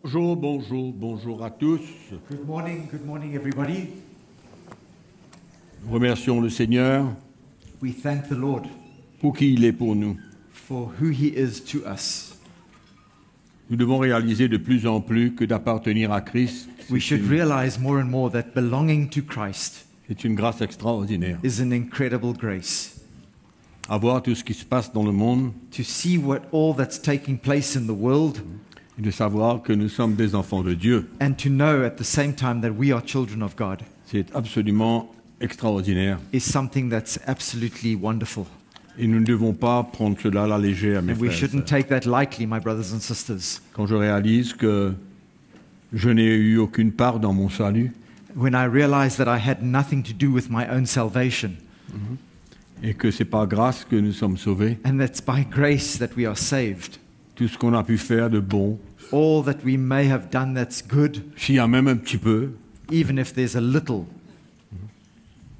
Bonjour, bonjour, bonjour à tous. Good morning everybody. Nous remercions le Seigneur We thank the Lord pour qui il est pour nous. for who He is to us. Nous devons réaliser de plus en plus que d'appartenir à Christ, We should realize more and more that belonging to Christ c'est une grâce extraordinaire. is an incredible grace. Avoir tout ce qui se passe dans le monde To see all that's taking place in the world et de savoir que nous sommes des enfants de Dieu, and to know at the same time that we are children of God c'est absolument extraordinaire. is something that's absolutely wonderful. Et nous ne devons pas prendre cela à la légère, mes And we frères. et shouldn't sœurs. take that lightly, my brothers and sisters. Quand je réalise que je n'ai eu aucune part dans mon salut When I realized that I had nothing to do with my own salvation, et que c'est par grâce que nous sommes sauvés, and that's by grace that we are saved. tout ce qu'on a pu faire de bon, All that we may have done that's good, s'il y a même un petit peu, even if there's a little,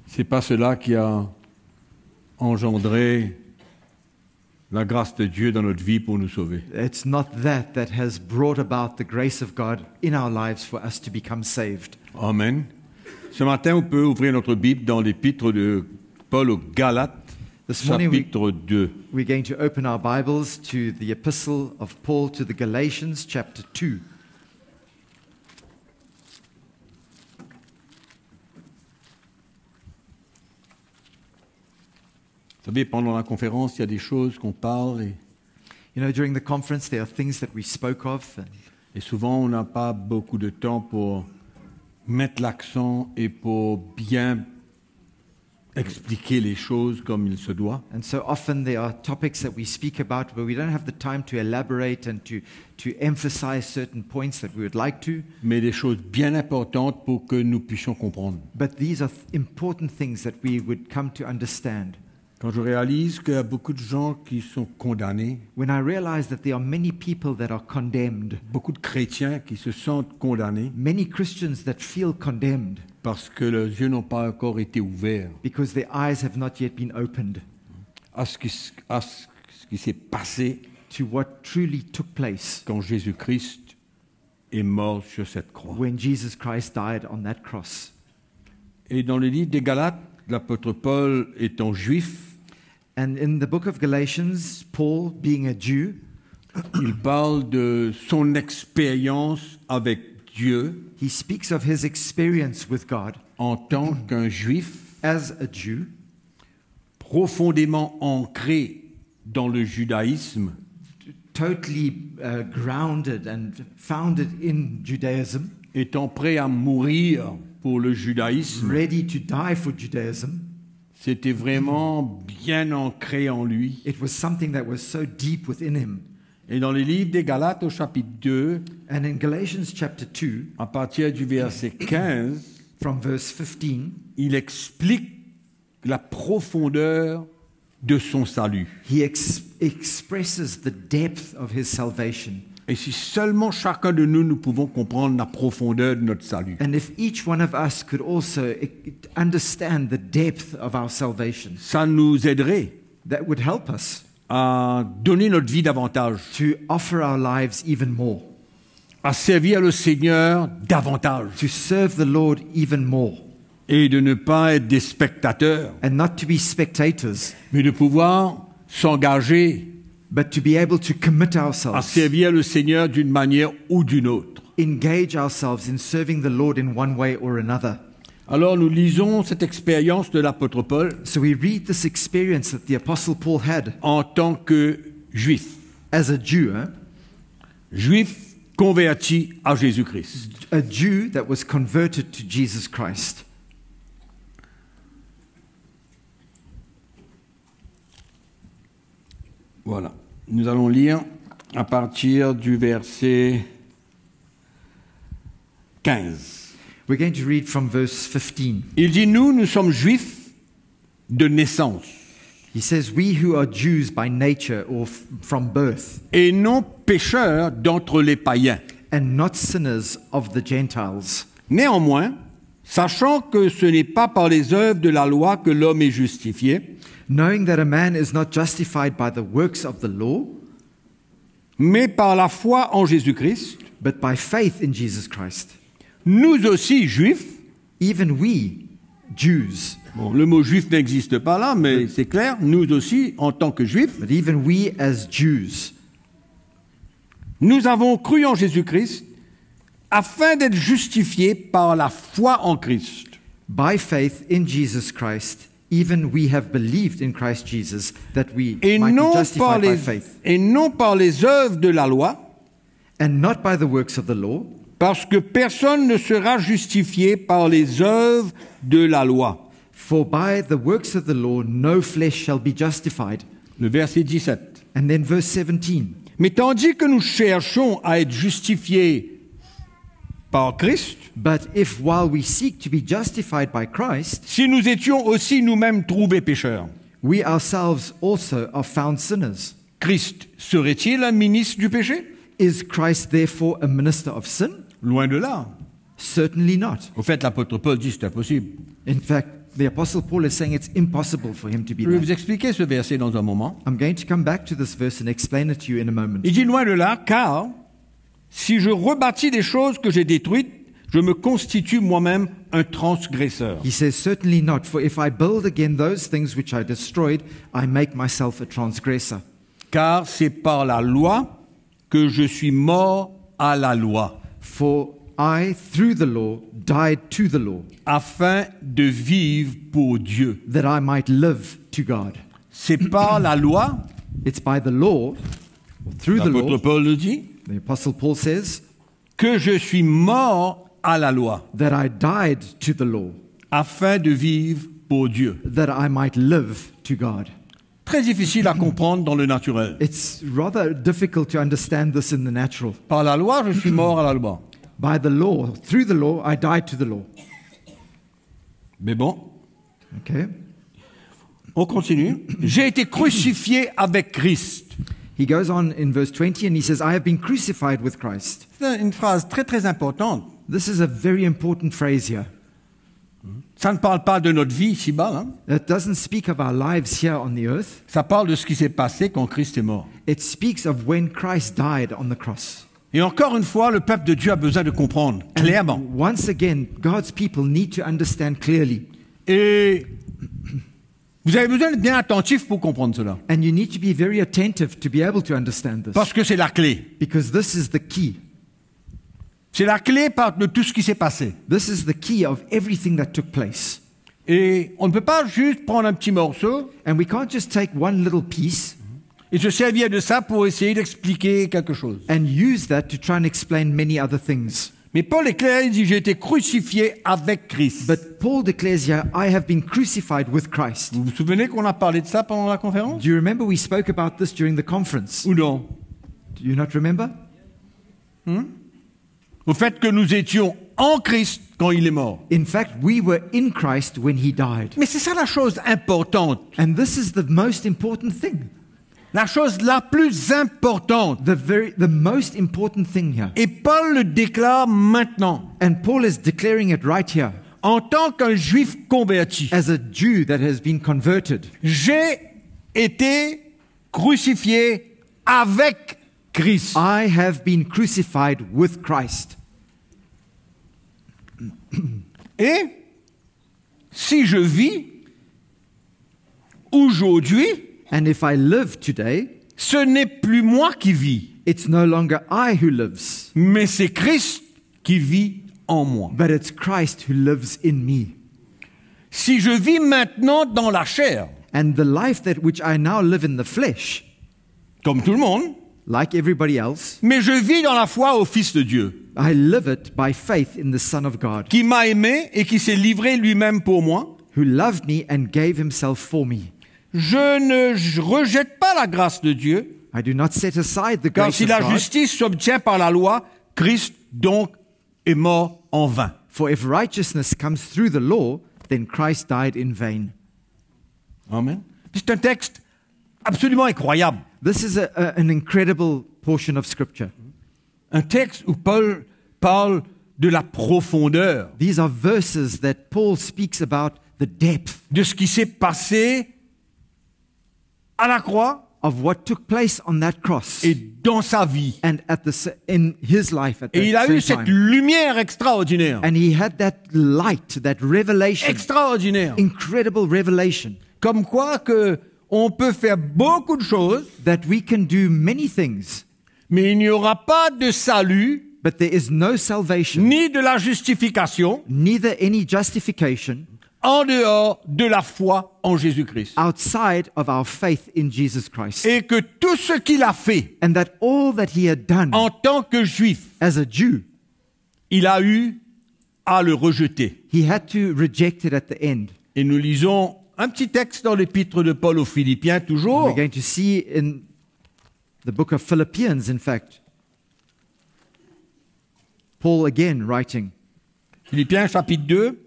c'est pas cela qui a engendré la grâce de Dieu dans notre vie pour nous sauver. it's not that has brought about the grace of God in our lives for us to become saved. Amen. Ce matin, on peut ouvrir notre Bible dans l'épître de Paul aux Galates, This morning chapitre 2. we're going to open our Bibles to the epistle of Paul to the Galatians, chapter 2. Vous savez, pendant la conférence, il y a des choses qu'on parle You know, during the conference, there are things that we spoke of, et souvent, on n'a pas beaucoup de temps pour mettre l'accent et pour bien expliquer les choses comme il se doit. and so often there are topics that we speak about where we don't have the time to elaborate and to emphasize certain points that we would like to. Mais des choses bien importantes pour que nous puissions comprendre. But these are important things that we would come to understand. Quand je réalise qu'il y a beaucoup de gens qui sont condamnés, When I realize that there are many people that are condemned, beaucoup de chrétiens qui se sentent condamnés many Christians that feel condemned parce que leurs yeux n'ont pas encore été ouverts because their eyes have not yet been opened à ce qui s'est passé to what truly took place quand Jésus-Christ est mort sur cette croix. when Jesus Christ died on that cross. Et dans le livre des Galates, l'apôtre Paul étant juif, And in the book of Galatians, Paul, being a Jew, il parle de son expérience avec Dieu he speaks of his experience with God en tant qu'un juif as a Jew, profondément ancré dans le judaïsme, totally grounded and founded in Judaism, étant prêt à mourir pour le judaïsme. ready to die for Judaism. C'était vraiment bien ancré en lui. It was something that was so deep within him. Et dans le livre des Galates au chapitre 2, And in Galatians chapter 2, à partir du verset 15, from verse 15, il explique la profondeur de son salut. he expresses the depth of his salvation. Et si seulement chacun de nous pouvons comprendre la profondeur de notre salut, And if each one of us could also understand the depth of our salvation, ça nous aiderait that would help us à donner notre vie davantage, to offer our lives even more, à servir le Seigneur davantage to serve the Lord even more, et de ne pas être des spectateurs, and not to be spectators, mais de pouvoir s'engager but to be able to commit à ourselves, servir le Seigneur d'une manière ou d'une autre. engage ourselves in serving the Lord in one way or another. Alors nous lisons cette expérience de l'apôtre Paul So we read this experience that the Apostle Paul had en tant que juif, as a Jew, juif converti à Jésus-Christ. a Jew that was converted to Jesus Christ. Voilà. Nous allons lire à partir du verset 15. We're going to read from verse 15. Il dit, nous sommes juifs de naissance He says, we who are Jews by nature or from birth, et non pécheurs d'entre les païens. and not sinners of the Gentiles. Néanmoins, sachant que ce n'est pas par les œuvres de la loi que l'homme est justifié, Knowing that a man is not justified by the works of the law, mais par la foi en Jésus-Christ, But by faith in Jesus Christ, nous aussi, juifs, even we, Jews, bon, le mot juif n'existe pas là, mais c'est clair, nous aussi, en tant que juifs, but even we as Jews, nous avons cru en Jésus-Christ afin d'être justifiés par la foi en Christ. by faith in Jesus Christ, even we have believed in Christ Jesus, that we Et might be non, justified by faith, et non par les œuvres de la loi, and not by the works of the law, parce que personne ne sera justifié par les œuvres de la loi. for by the works of the law no flesh shall be justified. Le verset 17. And then verse 17. Mais tandis que nous cherchons à être justifiés par Christ, But if while we seek to be justified by Christ, si nous étions aussi nous-mêmes trouvés pécheurs, we ourselves also are found sinners, Christ serait-il un ministre du péché? is Christ therefore a minister of sin? Loin de là. Certainly not. Au fait, l'apôtre Paul dit c'est impossible. In fact, the Apostle Paul is saying it's impossible for him to be Je vais that. vous expliquer ce verset dans un moment. I'm going to come back to this verse and explain it to you in a moment. Il dit loin de là, car si je rebâtis des choses que j'ai détruites, je me constitue moi-même un transgresseur. He says, certainly not, for if I build again those things which I destroyed, I make myself a transgressor. Car c'est par la loi que je suis mort à la loi, For I, through the law, died to the law, afin de vivre pour Dieu. that I might live to God. C'est par la loi, It's by the law, or through the l'apôtre law, Paul le dit, the Apostle Paul says, que je suis mort à la loi, that I died to the law, afin de vivre pour Dieu. that I might live to God. Très difficile à comprendre dans le naturel. It's rather difficult to understand this in the natural. Par la loi, je suis mort à la loi. By the law, through the law, I died to the law. Mais bon, Okay? on continue. J'ai été crucifié avec Christ. He goes on in verse 20 and he says, I have been crucified with Christ. C'est une phrase très très importante. This is a very important phrase here. Ça ne parle pas de notre vie ici-bas. Hein. It doesn't speak of our lives here on the earth. Ça parle de ce qui s'est passé quand Christ est mort. It speaks of when Christ died on the cross. Et encore une fois, le peuple de Dieu a besoin de comprendre clairement. Once again, God's people need to understand clearly. Et vous avez besoin d'être bien attentif pour comprendre cela. And you need to be very attentive to be able to understand this. Parce que c'est la clé. Because this is the key. C'est la clé de tout ce qui s'est passé. This is the key of everything that took place. Et on ne peut pas juste prendre un petit morceau And we can't just take one little piece et se servir de ça pour essayer d'expliquer quelque chose. and use that to try and explain many other things. Mais Paul est clair, il dit, j'ai été crucifié avec Christ. But Paul declares here, I have been crucified with Christ. Vous vous souvenez qu'on a parlé de ça pendant la conférence? Do you remember we spoke about this during the conference? Ou non? Do you not remember? Au fait que nous étions en Christ quand il est mort. In fact, we were in Christ when he died. Mais c'est ça la chose importante. And this is the most important thing. La chose la plus importante. The most important thing here. Et Paul le déclare maintenant. And Paul is declaring it right here. En tant qu'un juif converti, As a Jew that has been converted, j'ai été crucifié avec Christ. I have been crucified with Christ. Et si je vis aujourd'hui, And if I live today, ce n'est plus moi qui vis, it's no longer I who lives, mais c'est Christ qui vit en moi. but it's Christ who lives in me. Si je vis maintenant dans la chair, And the life that which I now live in the flesh, comme tout le monde, like everybody else, mais je vis dans la foi au Fils de Dieu, I live it by faith in the Son of God, qui m'a aimé et qui s'est livré lui-même pour moi. who loved me and gave himself for me. Je ne rejette pas la grâce de Dieu, I do not set aside the car grace si of la God, justice s'obtient par la loi, Christ donc est mort en vain. for if righteousness comes through the law, then Christ died in vain. Amen. C'est un texte absolument incroyable. This is an incredible portion of Scripture. Un texte où Paul parle de la profondeur, These are verses that Paul speaks about the depth de ce qui s'est passé à la croix of what took place on that cross et dans sa vie. and in his life at Et il a the eu same cette time. lumière extraordinaire. And he had that light, that revelation, Extraordinaire. incredible revelation, Comme quoi que on peut faire beaucoup de choses, that we can do many things, mais il n'y aura pas de salut, but there is no salvation, ni de la justification, neither any justification en dehors de la foi en Jésus-Christ. outside of our faith in Jesus Christ. Et que tout ce qu'il a fait And that all that he had done en tant que juif, as a Jew, il a eu à le rejeter. he had to reject it at the end. Et nous lisons un petit texte dans l'épître de Paul aux Philippiens, toujours. We're going to see in the book of Philippians, in fact, Paul again writing, Philippiens chapitre 2,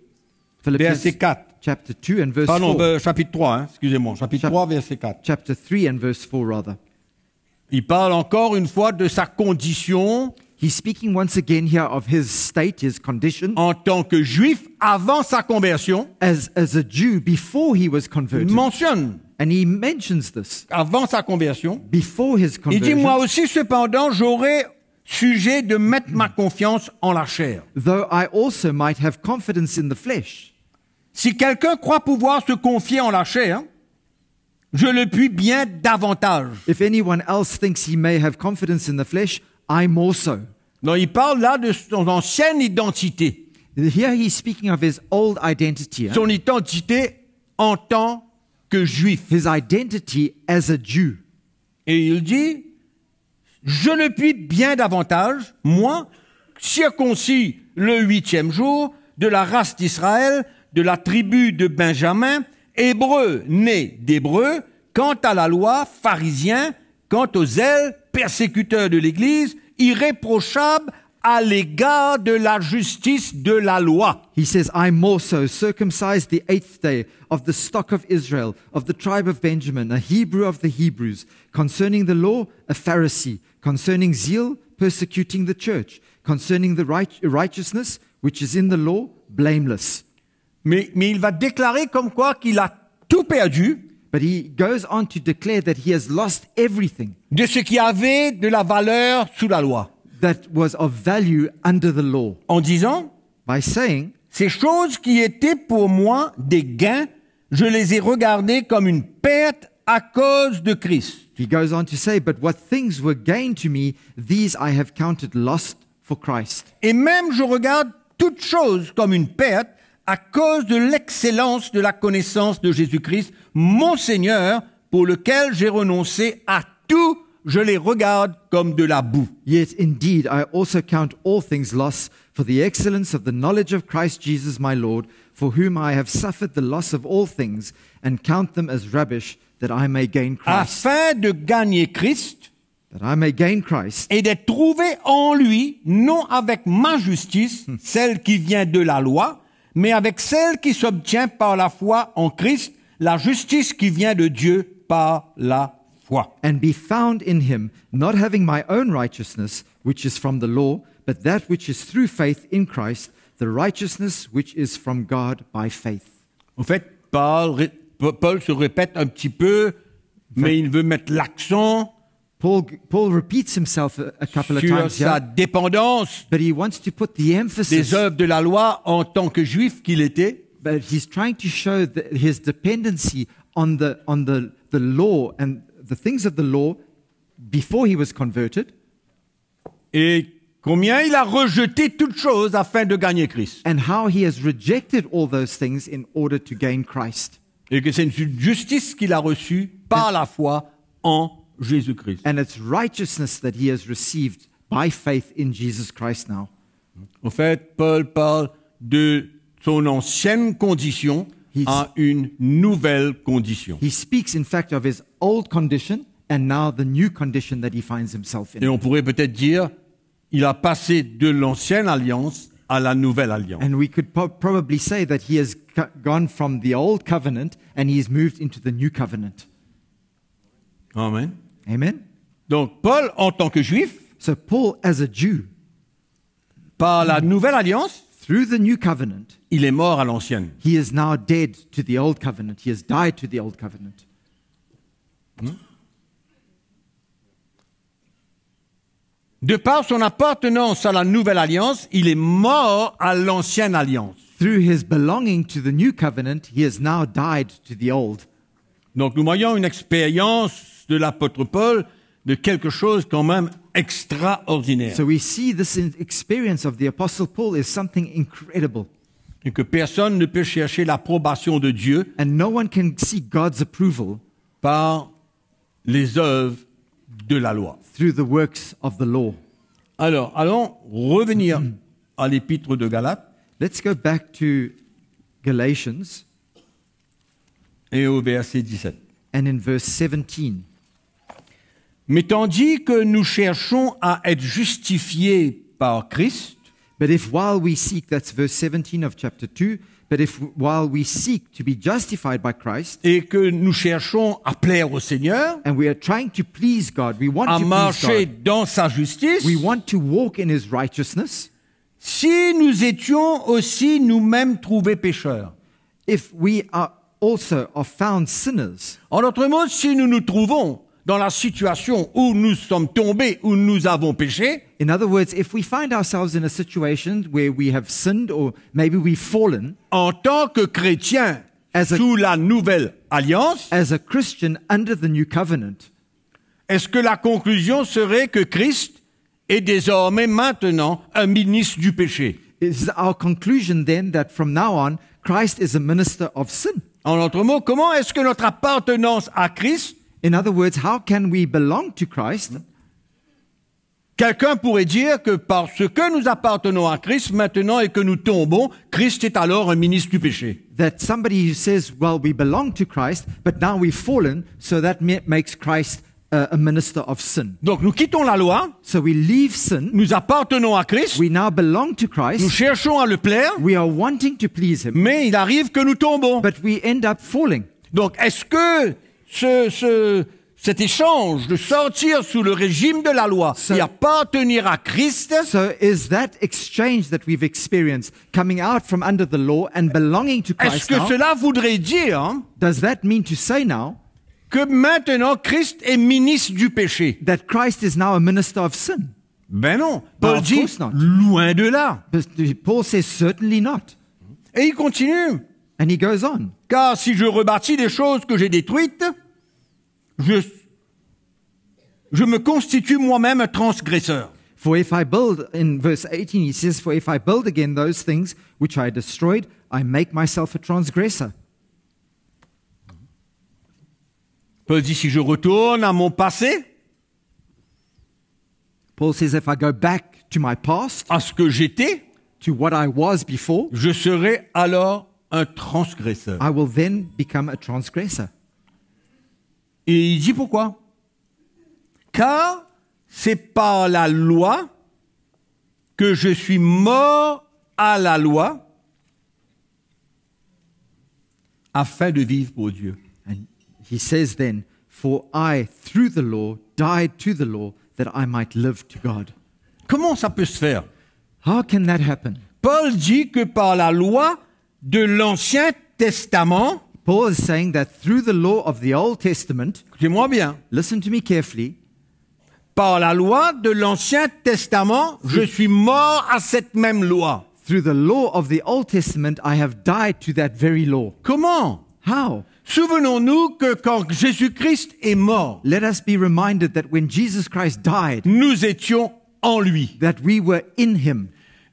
Philippians verset 4. chapter 2 and verse Pardon, 4. chapitre 3, excusez-moi, chapitre 3, verset 4. Chapter 3 and verse 4, rather. Il parle encore une fois de sa condition He's speaking once again here of his state, his condition, en tant que juif avant sa conversion. as a Jew before he was Il converted. mentionne And he mentions this avant sa conversion. before his Il dit, conversion. moi aussi cependant, j'aurai sujet de mettre ma confiance en la chair. Though I also might have confidence in the flesh. Si quelqu'un croit pouvoir se confier en la chair, je le puis bien davantage. If anyone else thinks he may have confidence in the flesh, I more so. Donc il parle là de son ancienne identité, Here he's speaking of his old identity, son identité en tant que juif. his identity as a Jew. Et il dit, je le puis bien davantage, moi, circoncis le 8e jour, de la race d'Israël, de la tribu de Benjamin, hébreu né d'hébreu, quant à la loi, pharisien, quant aux zèles, persécuteurs de l'Église, irréprochable à l'égard de la justice de la loi. He says, I more so, circumcised the 8th day, of the stock of Israel, of the tribe of Benjamin, a Hebrew of the Hebrews, concerning the law, a Pharisee, concerning zeal, persecuting the church, concerning the righteousness, which is in the law, blameless. Mais il va déclarer comme quoi qu'il a tout perdu But he goes on to declare that he has lost everything de ce qui avait de la valeur sous la loi, that was of value under the law, en disant, by saying, ces choses qui étaient pour moi des gains, je les ai regardées comme une perte à cause de Christ. he goes on to say, but what things were gained to me, these I have counted lost for Christ. Et même je regarde toutes choses comme une perte à cause de l'excellence de la connaissance de Jésus-Christ, mon Seigneur, pour lequel j'ai renoncé à tout, je les regarde comme de la boue. Yet indeed I also count all things loss for the excellence of the knowledge of Christ Jesus my Lord, for whom I have suffered the loss of all things, and count them as rubbish, that I may gain Christ. Afin de gagner Christ That I may gain Christ, et d'être trouvé en lui, non avec ma justice, celle qui vient de la loi, mais avec celle qui s'obtient par la foi en Christ, la justice qui vient de Dieu par la foi. and be found in him, not having my own righteousness, which is from the law, but that which is through faith in Christ, the righteousness which is from God by faith. En fait, Paul se répète un petit peu, mais il veut mettre l'accent Paul repeats himself a couple of sur times sa here, dépendance but he wants to put the emphasis, des œuvres de la loi en tant que juif qu'il était, but he's trying to show his dependency on the law and the things of the law before he was converted, et combien il a rejeté toutes choses afin de gagner Christ. and how he has rejected all those things in order to gain Christ. Et que c'est une justice qu'il a reçue par la foi en Jésus-Christ. And it's righteousness that he has received by faith in Jesus Christ now. En fait, Paul parle de son ancienne condition à une nouvelle condition. He speaks, in fact, of his old condition and now the new condition that he finds himself Et in. on pourrait peut-être dire, il a passé de l'ancienne alliance à la nouvelle alliance. And we could probably say that he has gone from the old covenant and he's moved into the new covenant. Amen. Amen? Donc, Paul, en tant que juif, So Paul, as a Jew, par la nouvelle alliance, through the new covenant, il est mort à l'ancienne. he is now dead to the old covenant. He has died to the old covenant. De par son appartenance à la nouvelle alliance, il est mort à l'ancienne alliance. Through his belonging to the new covenant, he has now died to the old. Donc nous voyons une expérience de l'apôtre Paul de quelque chose quand même extraordinaire. So we see this experience of the Apostle Paul is something incredible. Et que personne ne peut chercher l'approbation de Dieu And no one can seek God's approval par les œuvres de la loi. through the works of the law. Alors, allons revenir à l'épître de Galates Let's go back to Galatians et au verset 17. and in verse 17. Mais tandis que nous cherchons à être justifiés par Christ, But if while we seek, that's verse 17 of chapter 2, but if while we seek to be justified by Christ, et que nous cherchons à plaire au Seigneur, and we are trying to please God, we want à to please marcher God, dans sa justice, we want to walk in His righteousness, si nous étions aussi nous-mêmes trouvés pécheurs. if we are also are found sinners, En d'autres mots, si nous nous trouvons dans la situation où nous sommes tombés, où nous avons péché, in other words, if we find ourselves in a situation where we have sinned or maybe we've fallen, en tant que chrétiens As a- sous la nouvelle alliance, as a Christian under the new covenant, est-ce que la conclusion serait que Christ est désormais maintenant un ministre du péché? is our conclusion then that from now on, Christ is a minister of sin? En d'autres mots, comment est-ce que notre appartenance à Christ, In other words, how can we belong to Christ? quelqu'un pourrait dire que parce que nous appartenons à Christ maintenant et que nous tombons, Christ est alors un ministre du péché. That somebody who says, well, we belong to Christ, but now we've fallen, so that makes Christ a minister of sin. Donc nous quittons la loi, So we leave sin, nous appartenons à Christ, we now belong to nous Christ, cherchons à le plaire, we are wanting to please Him, mais il arrive que nous tombons. but we end up falling. Donc est-ce que cet échange de sortir sous le régime de la loi So- et appartenir à Christ, So is that exchange that we've experienced, coming out from under the law and belonging to est-ce Christ que now, cela voudrait dire does that mean to say now que maintenant Christ est ministre du péché? that Christ is now a minister of sin? Ben non, No, Paul of dit course not. loin de là. But Paul says certainly not. Et il continue. And he goes on. Car si je rebâtis des choses que j'ai détruites, je me constitue moi-même un transgresseur. For if I build, in verse 18, he says, for if I build again those things which I destroyed, I make myself a transgressor. Paul dit si je retourne à mon passé, Paul says, if I go back to my past, à ce que j'étais, to what I was before, je serai alors un transgresseur. I will then become a transgressor. Et il dit pourquoi? Car c'est par la loi que je suis mort à la loi afin de vivre pour Dieu. And he says then, for I, through the law, died to the law that I might live to God. Comment ça peut se faire? How can that happen? Paul dit que par la loi de l'Ancien Testament, Paul is saying that through the law of the Old Testament, écoutez-moi bien, listen to me carefully, par la loi de l'Ancien Testament, je suis mort à cette même loi. through the law of the Old Testament, I have died to that very law. Comment? How? Souvenons-nous que quand Jésus-Christ est mort, Let us be reminded that when Jesus Christ died, nous étions en lui. that we were in him.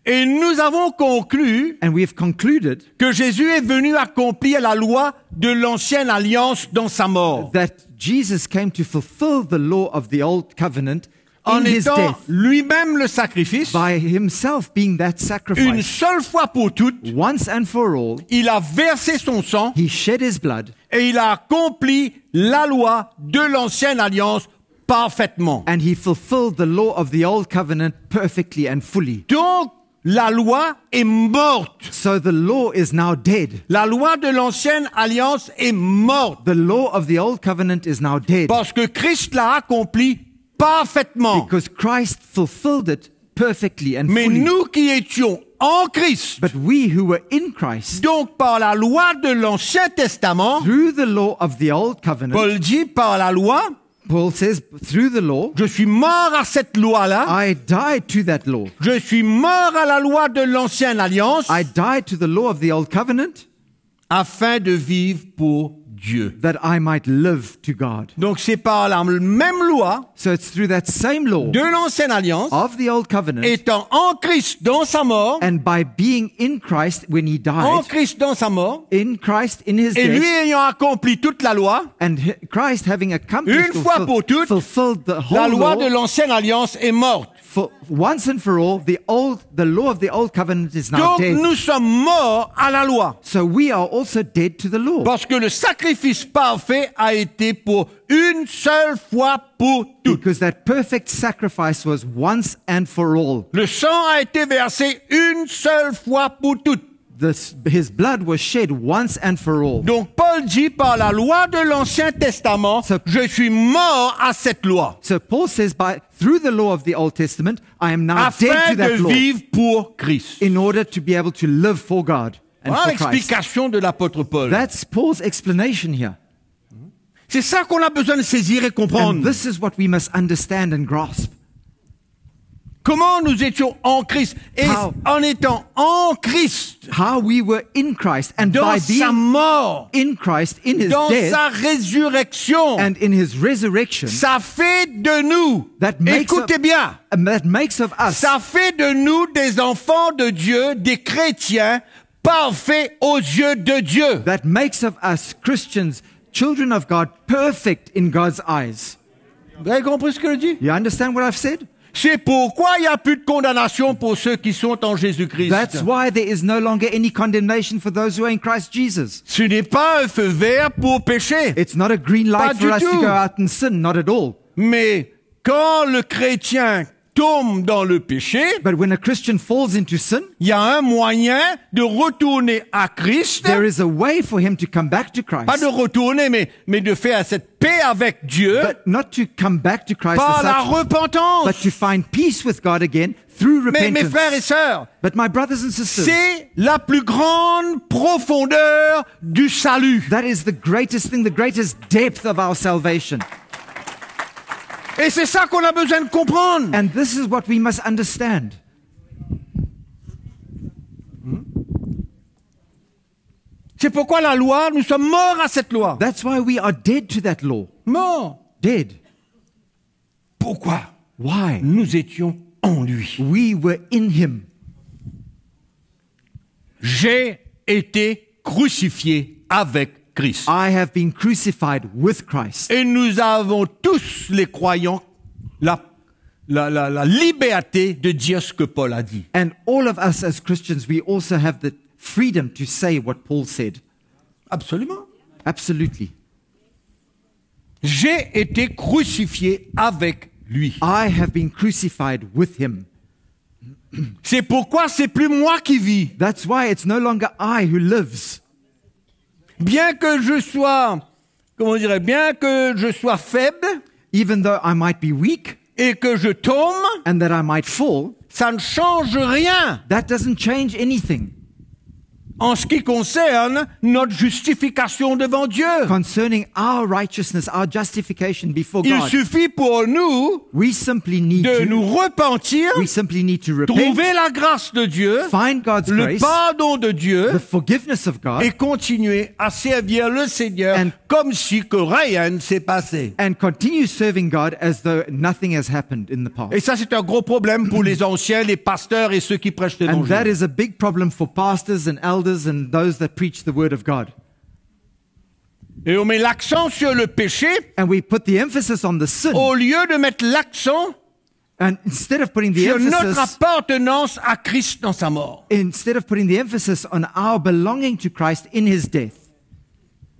Et nous avons conclu And we have concluded que Jésus est venu accomplir la loi de l'ancienne alliance dans sa mort, that Jesus came to fulfill the law of the Old Covenant en in his étant death, lui-même le sacrifice. by himself being that Une sacrifice. seule fois pour toutes, Once and for all, il a versé son sang he shed his blood et il a accompli la loi de l'ancienne alliance parfaitement. and he fulfilled the law of the Old Covenant perfectly and fully. Donc, la loi est morte. So the law is now dead. La loi de l'ancienne alliance est morte The law of the Old Covenant is now dead parce que Christ l'a accompli parfaitement. because Christ fulfilled it perfectly and Mais fully. nous qui étions en Christ, But we who were in Christ, donc par la loi de l'Ancien Testament, through the law of the Old Covenant, Paul dit par la loi Paul says, through the law, Je suis mort à cette loi-là. I died to that law. Je suis mort à la loi de l'ancienne alliance I died to the law of the old covenant afin de vivre pour Dieu. that I might live to God. Donc c'est par la même loi So it's through that same law de l'ancienne alliance, of the old covenant, étant en Christ dans sa mort, and by being in Christ when he en died, Christ dans sa mort, in Christ in his et lui death, ayant accompli toute la loi, and Christ having accomplished une fois pour toutes, fulfilled the la whole loi law, de l'ancienne alliance est morte. for once and for all, the law of the old covenant is now Donc dead. nous sommes morts à la loi. So we are also dead to the law. Parce que le sacrifice parfait a été pour une seule fois pour toutes. Because that perfect sacrifice was once and for all. Le sang a été versé une seule fois pour toutes. His blood was shed once and for all. Donc Paul dit par la loi de l'Ancien Testament, je suis mort à cette loi. So Paul says, through the law of the Old Testament, I am now dead Afin to that de law vivre pour Christ. in order to be able to live for God and Voilà for Christ. l'explication de l'apôtre Paul. That's Paul's explanation here. C'est ça qu'on a besoin de saisir et And comprendre. this is what we must understand and grasp. Comment nous étions en Christ. Et How? en étant en Christ, How we were in Christ, and dans by sa being mort, in Christ, in his dans death, sa résurrection, and in his resurrection, ça fait de nous, That makes écoutez bien, that makes of us, ça fait de nous des enfants de Dieu, des chrétiens parfaits aux yeux de Dieu. that makes of us Christians, children of God, perfect in God's eyes. Vous avez compris ce que je dis? You understand what I've said? C'est pourquoi il n'y a plus de condamnation pour ceux qui sont en Jésus-Christ. That's why there is no longer any condemnation for those who are in Christ Jesus. Ce n'est pas un feu vert pour pécher. It's not a green Pas light du for us to tout. go out and sin, not at all. Mais quand le chrétien tombe dans le péché, But when a Christian falls into sin, il y a un moyen de retourner à Christ. there is a way for him to come back to Pas de Christ. retourner, mais de faire cette paix avec Dieu But not to come back to Christ par as la such, repentance. but to find peace with God again through Mais mes repentance. frères et sœurs, But my brothers and sisters, c'est la plus grande profondeur du salut. that is the greatest thing, the greatest depth of our salvation. Et c'est ça qu'on a besoin de comprendre. And this is what we must understand. C'est pourquoi la loi, nous sommes morts à cette loi. That's why we are dead to that law. Morts. Dead. Pourquoi? Why? Nous étions en lui. We were in him. J'ai été crucifié avec Christ. I have been crucified with Christ. Et nous avons tous, les croyants, la liberté de dire ce que Paul a dit. And all of us as Christians, we also have the freedom to say what Paul said. Absolument. Absolutely. J'ai été crucifié avec lui. I have been crucified with him. C'est pourquoi c'est plus moi qui vis. That's why it's no longer I who lives. Bien que je sois, bien que je sois faible Even though I might be weak et que je tombe, and that I might fall, ça ne change rien that doesn't change anything en ce qui concerne notre justification devant Dieu. concerning our righteousness, our justification before Il God. suffit pour nous We simply need de nous to repentir, repent, trouver la grâce de Dieu, find God's le grace, pardon de Dieu the forgiveness of God, et continuer à servir le Seigneur And- comme si que rien ne s'est passé. and continue serving God as though nothing has happened in the past. Et ça, c'est un gros problème pour les anciens, les pasteurs et ceux qui prêchent And that l'évangile. is a big problem for pastors and elders and those that preach the word of God. Et on met l'accent sur le péché And we put the emphasis on the sin, au lieu de mettre l'accent and instead of putting the sur notre emphasis appartenance à Christ dans sa mort. on our belonging to Christ in his death,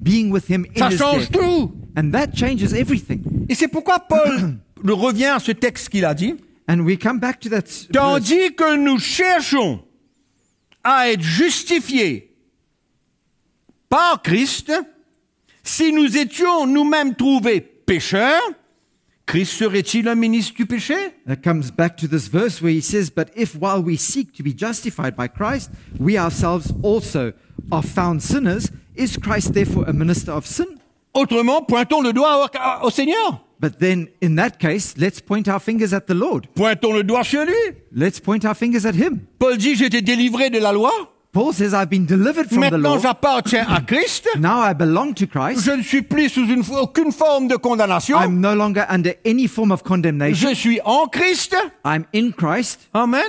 being with him in Ça his change death. tout. And that changes everything. Et c'est pourquoi Paul revient à ce texte qu'il a dit. And we come back to that verse. Tandis que nous cherchons à être justifiés par Christ, si nous étions nous-mêmes trouvés pécheurs, Christ serait-il un ministre du péché? That comes back to this verse where he says, "But if while we seek to be justified by Christ, we ourselves also are found sinners, is Christ therefore a minister of sin?" Autrement, pointons le doigt au Seigneur. But then, in that case, let's point our fingers at the Lord. Pointons le doigt sur lui. Let's point our fingers at Him. Paul dit, j'ai été délivré de la loi. Paul says, I've been delivered from the Maintenant, law. j'appartiens à Christ. Now I belong to Christ. Je ne suis plus sous aucune forme de condamnation. I'm no longer under any form of condemnation. Je suis en Christ. I'm in Christ. Amen.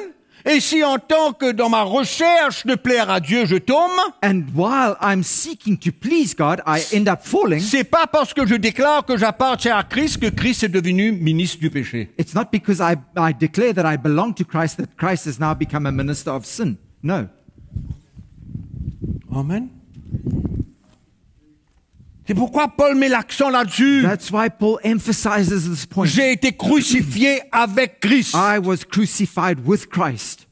Et si en tant que dans ma recherche de plaire à Dieu, je tombe, And while I'm seeking to please God, I end up falling. c'est pas parce que je déclare que j'appartiens à Christ que Christ est devenu ministre du péché. It's not because I declare that I belong to Christ that Christ has now become a minister of sin. No. Amen. C'est pourquoi Paul met l'accent là-dessus. That's why Paul emphasizes this point. J'ai été crucifié avec Christ. I was crucified with Christ.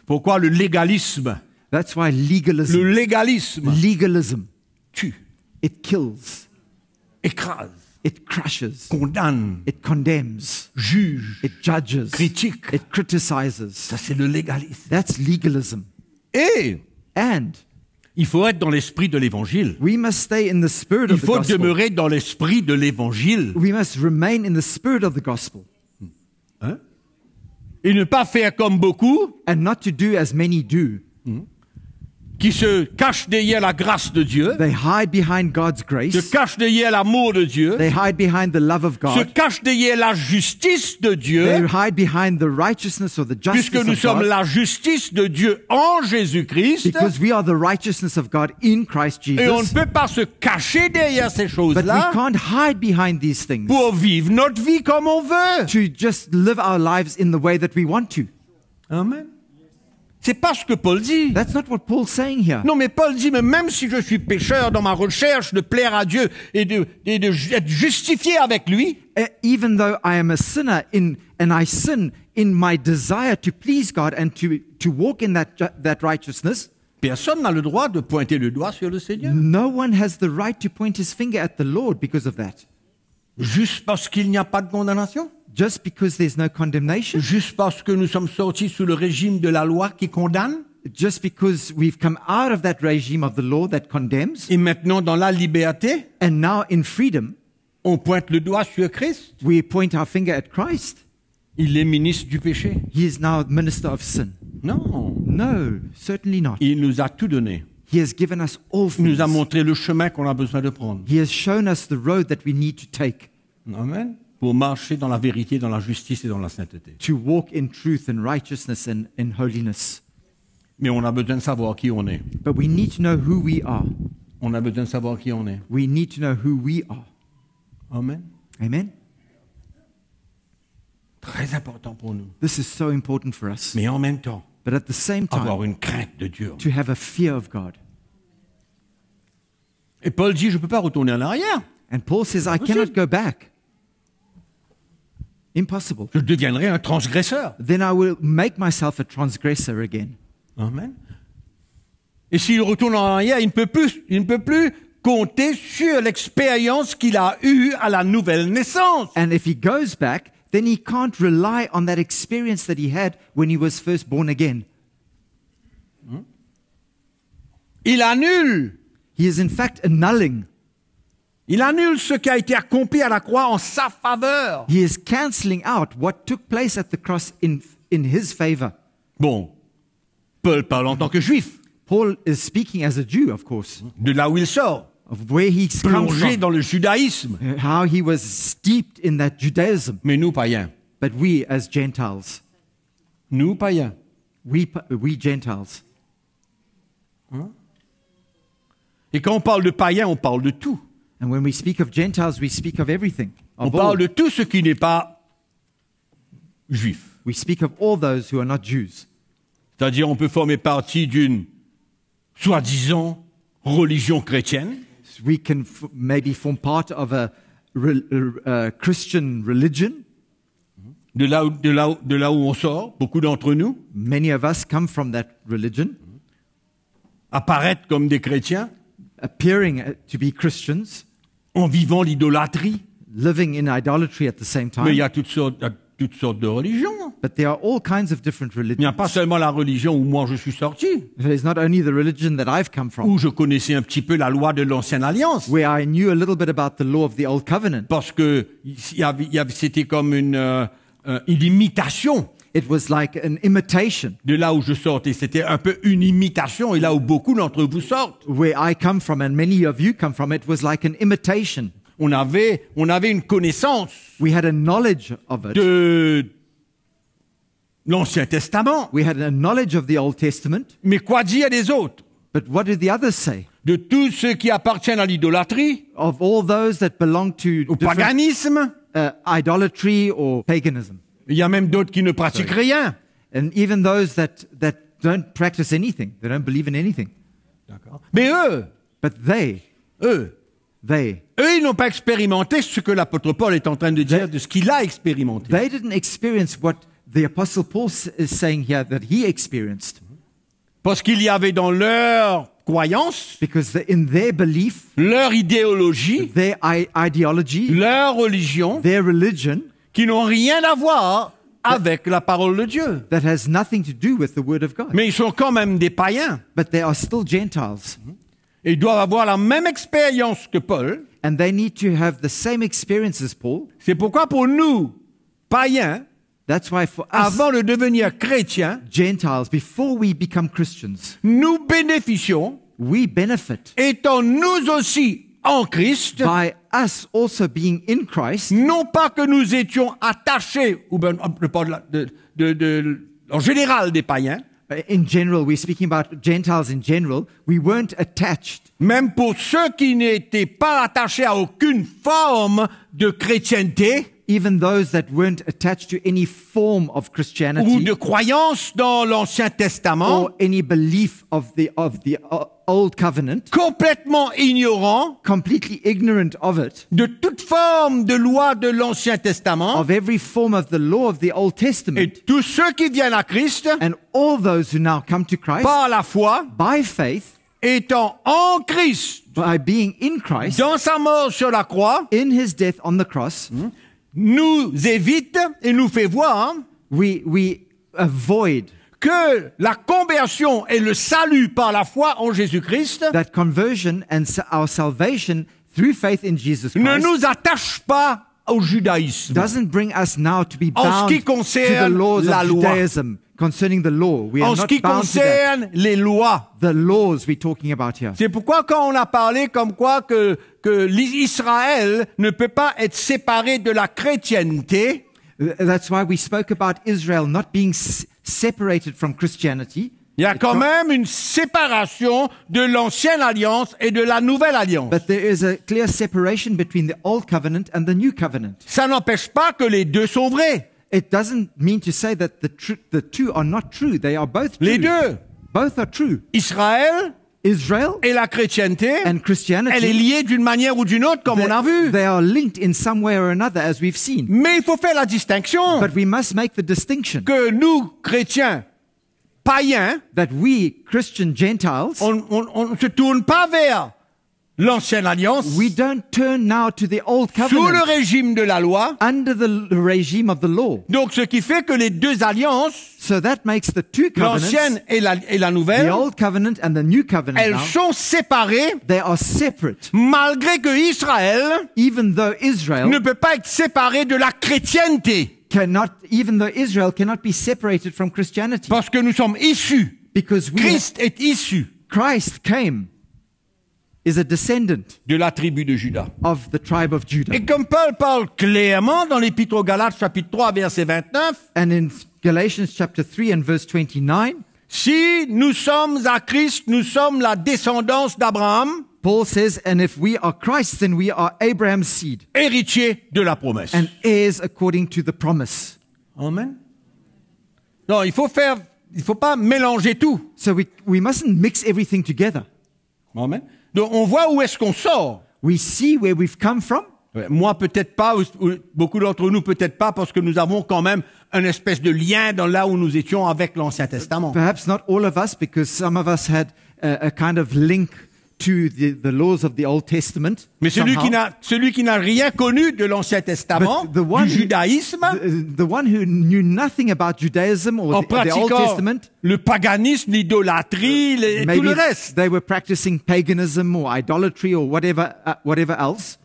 Pourquoi le légalisme? That's why legalism, Le légalisme legalism, tue, it kills, écrase, it crushes, condamne, it condemns, juge, it judges, critique. it criticizes. Ça, c'est le légalisme. That's legalism. Et And il faut être dans l'esprit de l'évangile. we must stay in the spirit Il of the faut gospel. demeurer dans l'esprit de l'évangile. We must remain in the spirit of the gospel Hein? Et ne pas faire comme beaucoup and not to do as many do. qui se cachent derrière la grâce de Dieu, They hide behind God's se grace. cachent derrière l'amour de Dieu, They hide behind the love of se God. cachent derrière la justice de They Dieu, hide behind the righteousness or the puisque justice nous of sommes God. la justice de Dieu en Jésus-Christ, Because we are the righteousness of God in Christ et on ne Jesus. peut pas se cacher derrière ces But we choses-là can't hide behind these things pour vivre notre vie comme on veut. to just live our lives in the way that we want to. Amen. C'est pas ce que Paul dit. That's not what Paul's saying here. Non, mais Paul dit, mais même si je suis pécheur dans ma recherche de plaire à Dieu et d'être justifié avec lui, Even though I am a sinner and I sin in my desire to please God and to walk in that righteousness, personne n'a le droit de pointer le doigt sur le Seigneur. no one has the right to point his finger at the Lord because of that. Juste parce qu'il n'y a pas de condamnation. Just because there's no condemnation, Juste parce que nous sommes sortis sous le régime de la loi qui condamne. just because we've come out of that regime of the law that condemns, Et maintenant, dans la liberté, and now in freedom, on pointe le doigt sur Christ. we point our finger at Christ. Il est ministre du péché. He is now minister of sin. Non. No, certainly not. Il nous a tout donné. He has given us all Il nous a things. montré le chemin qu'on a besoin de prendre. He has shown us the road that we need to take Amen. Pour marcher dans la vérité, dans la justice et dans la sainteté. to walk in truth and righteousness and in holiness. Mais on a besoin de savoir qui on est. But we need to know who we are. On a besoin de savoir qui on est. We need to know who we are. Amen. Amen? Très important pour nous. This is so important for us. Mais en même temps, But at the same time, avoir une crainte de Dieu. to have a fear of God. Et Paul dit, je ne peux pas retourner en arrière. And Paul says, I cannot go back. Impossible. Je deviendrai un transgresseur. Then I will make myself a transgressor again. Amen. Et s'il retourne en arrière, il ne peut plus compter sur l'expérience qu'il a eue à la nouvelle naissance. And if he goes back, then he can't rely on that experience that he had when he was first born again. Il annule. He is in fact annulling. Il annule ce qui a été accompli à la croix en sa faveur. He is cancelling out what took place at the cross in his favor. Bon, Paul parle en tant que juif, Paul is speaking as a Jew, of course, de là où il sort, of where he's come plongé from, dans le judaïsme. how he was steeped in that Judaism. Mais nous, païens, But we as Gentiles, nous, païens, we Gentiles, et quand on parle de païens, on parle de tout. and when we speak of Gentiles, we speak of everything. On Of all. parle de tout ce qui n'est pas juif. We speak of all those who are not Jews. C'est-à-dire, on peut former partie d'une soi-disant religion chrétienne, We can maybe form part of a Christian religion. de là où on sort, beaucoup d'entre nous, Many of us come from that religion, apparaître comme des chrétiens, appearing to be Christians, en vivant l'idolâtrie. living in idolatry at the same Mais il y time. a toutes sortes, toutes sortes de religions. But there are all kinds of different Il n'y a religions. pas seulement la religion où moi je suis sorti, There's not only the religion that I've come from, où je connaissais un petit peu la loi de l'Ancienne Alliance. where I knew a little bit about the law of the Old Covenant. Parce que c'était comme une imitation It was like an imitation. de là où je sortais. C'était un peu une imitation, et là où beaucoup d'entre vous sortent. Where I come from and many of you come from, it was like an imitation. On avait une connaissance We had a knowledge of it. de l'Ancien Testament. We had a knowledge of the Old Testament. Mais quoi dire des autres? But what did the others say? De tous ceux qui appartiennent à l'idolâtrie, Of all those that belong to au different, paganisme, idolatry or paganism. il y a même d'autres qui ne pratiquent rien. And even those that don't practice anything. They don't believe in anything. Mais eux, But they, ils n'ont pas expérimenté ce que l'apôtre Paul est en train de dire de ce qu'il a expérimenté. they didn't experience what the Apostle Paul is saying here that he experienced. Parce qu'il y avait dans leur croyance, Because in their belief, leur idéologie, their ideology, leur religion, their religion, qui n'ont rien à voir avec la parole de Dieu. that has nothing to do with the Word of God. Mais ils sont quand même des païens. But they are still Gentiles. Et ils doivent avoir la même expérience que Paul. And they need to have the same experience as Paul. C'est pourquoi pour nous, païens, That's why for us, avant de devenir chrétiens, Gentiles, before we become Christians, nous bénéficions, we benefit étant nous aussi en Christ, by us also being in Christ, non pas que nous étions attachés, ou ben, je parle en général des païens, in general, we're speaking about Gentiles in general, we weren't attached. même pour ceux qui n'étaient pas attachés à aucune forme de chrétienté Even those that weren't attached to any form of ou Christianity de croyance dans l'Ancien Testament, or any belief of the Old Covenant, complètement ignorants completely ignorant of it, de toute forme de loi de l'Ancien Testament, of every form of the law of the Old et Testament, tous ceux qui viennent à Christ and all those who now come to Christ par la foi, by faith, étant en Christ, by being in Christ, dans sa mort sur la croix, in his death on the cross, nous évite et nous fait voir we avoid que la conversion et le salut par la foi en Jésus-Christ that conversion and our salvation through faith in Jesus ne Christ nous attache pas au judaïsme. doesn't bring us now to be En ce bound qui to the concerne laws la of loi. Judaism concerning the law. We are En ce not qui bound to that. concerne les lois. The laws we're talking about here. C'est pourquoi quand on a parlé comme quoi que l'Israël ne peut pas être séparé de la chrétienté, That's why we spoke about Israel not being separated from Christianity. il y a quand même une séparation de l'ancienne alliance et de la nouvelle alliance. But there is a clear separation between the Old Covenant and the New Covenant. Ça n'empêche pas que les deux sont vrais. It doesn't mean to say that the two are not true. They are both true. Les deux. Both are true. Israël Israel et la chrétienté, and elle est Christianity, liée d'une manière ou d'une autre, comme on a vu. they are linked in some way or another, as we've seen. Mais il faut faire la distinction But we must make the distinction que nous, chrétiens païens, that we, Christian Gentiles, on ne se tourne pas vers l'ancienne alliance we don't turn now to the Old sous le Covenant régime de la loi. under the regime of the law. Donc, ce qui fait que les deux alliances, So that makes the two l'ancienne covenants, et la the nouvelle, Old Covenant and the New Covenant elles now, sont séparées, they are separate, malgré que Israël even though Israel ne peut pas être séparé de la chrétienté, even though Israel cannot be separated from Christianity, parce que nous sommes issus. because Christ est issu Christ came, is a descendant de la tribu de Juda. of the tribe of Judah. Et comme Paul parle clairement dans l'Épître aux Galates, chapitre 3, verset 29, And in Galatians chapter 3 and verse 29, si nous sommes à Christ, nous sommes la descendance d'Abraham, Paul says, and if we are Christ, then we are Abraham's seed héritier de la promesse. and heirs according to the promise. Amen. Non, il faut pas mélanger tout. So we mustn't mix everything together. Amen. Donc, on voit où est-ce qu'on sort. We see where we've come from. Moi, peut-être pas, ou beaucoup d'entre nous, peut-être pas, parce que nous avons quand même une espèce de lien dans là où nous étions avec l'Ancien Testament. Perhaps not all of us, because some of us had a kind of link to the laws of the Old Testament. Mais somehow. celui qui n'a rien connu de l'Ancien Testament, But the one du who- judaïsme, The one who knew nothing about Judaism or en the Old pratiquant Testament, le paganisme, l'idolâtrie, tout maybe le reste. they were practicing paganism or idolatry or whatever else.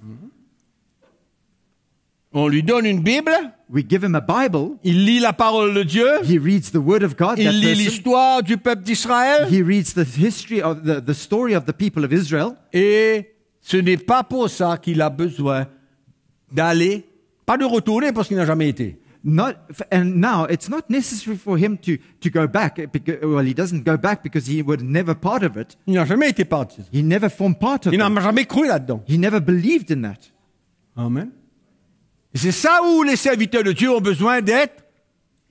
On lui donne une Bible, We give him a Bible. il lit la parole de Dieu, He reads the Word of God. il That lit person. l'histoire du peuple d'Israël, He reads the history of the story of the people of Israel. et ce n'est pas pour ça qu'il a besoin d'aller, pas de retourner parce qu'il n'a jamais été. And now it's not necessary for him to go back. Because, well, he doesn't go back because he was never part of it. Il n'a jamais été parti. He never formed part of Il n'a it. jamais cru là-dedans. He never believed in that. Amen. Et c'est ça où les serviteurs de Dieu ont besoin d'être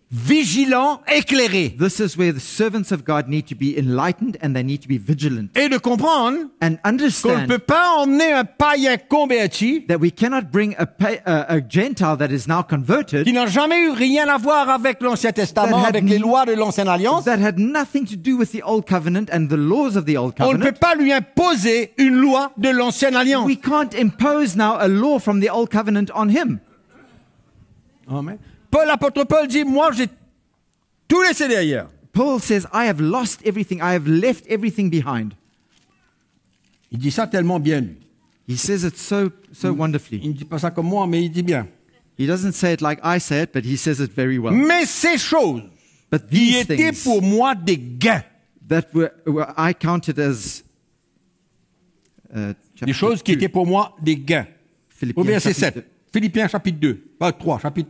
vigilants, éclairés, This is where the servants of God need to be enlightened and they need to be vigilant et de comprendre and qu'on ne understand peut pas emmener un païen converti that we cannot bring a Gentile that is now converted, qui n'a jamais eu rien à voir avec l'Ancien Testament, That had avec les lois de l'Ancienne Alliance. that had nothing to do with the Old Covenant and the laws of the Old On ne peut Covenant. pas lui imposer une loi de l'Ancienne Alliance. We can't impose now a law from the Old Covenant on him. Amen. L'apôtre Paul dit, moi j'ai tout laissé derrière. Paul says, I have lost everything. I have left everything behind. Il dit ça tellement bien, lui. He says it so wonderfully. Il ne dit pas ça comme moi, mais il dit bien. He doesn't say it like I say it, but he says it very well. Mais ces choses But qui these étaient things pour moi des gains, that were I counted as des chapter choses qui 2, étaient pour moi des gains. Au Philippiens verset chapitre 7. Philippiens chapitre 2. Pas 3, chapitre